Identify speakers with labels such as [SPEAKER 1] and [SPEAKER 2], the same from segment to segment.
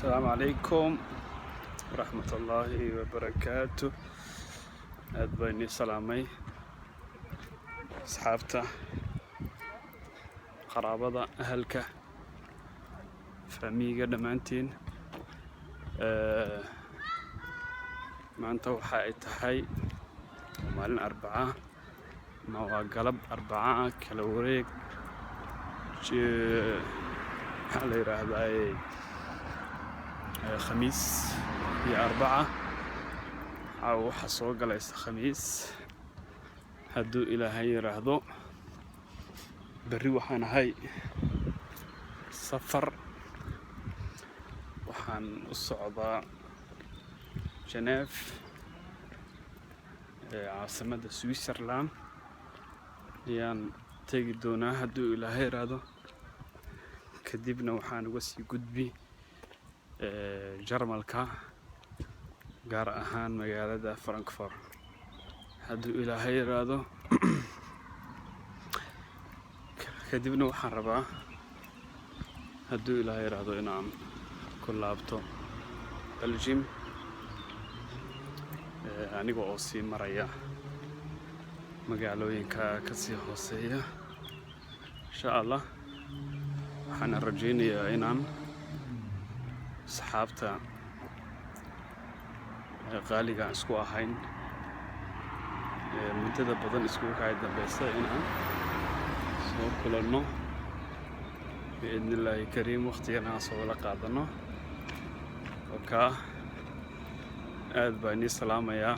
[SPEAKER 1] السلام عليكم ورحمة الله وبركاته. aad baan idin salaamay asxaabta, qaraabada, ahalka, faamiga dhammaantiin. maanta waxa ay tahay maalin Arbaca ama waa galab Arbaca kala wareeg maxaa la yiraahdaa khamiis iyo Arbaca waxa soo galaysa khamiis hadduu Ilaahay yiraahdo. berri waxaan ahay safar, waxaan u socdaa Geneva caasimadda Switzerland ayaan tegi doonaa hadduu Ilaahay yiraahdo. kadibna waxaan uga sii gudbi Jarmalka, gaar ahaan magaalada Frankfurt hadduu Ilaahay yiraahdo. kadibna waxaan rabaa hadduu Ilaahay yiraahdo inaan ku laabto Belgium aniga oo sii maraya magaalooyinka ka sii hooseeya insha Allah. waxaan rajaynayaa inaan asxaabta qaaliga isku ahayn muddada badan isku kacay dambaysa inaan soo kulanno biidnillaahi kariim, waqtigana soo wada qaadano. aad baan idin salaamayaa,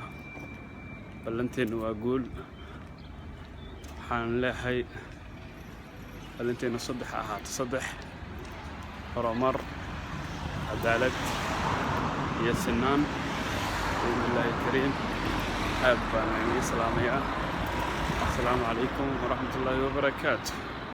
[SPEAKER 1] ballanteenu waa guul. waxaan leeyahay ballanteenu 3 ahaato 3: horumar, cadaalad iyo sinaan biidnillaahi kariim. aad baan idin salaamayaa. السلام عليكم ورحمة الله وبركاته.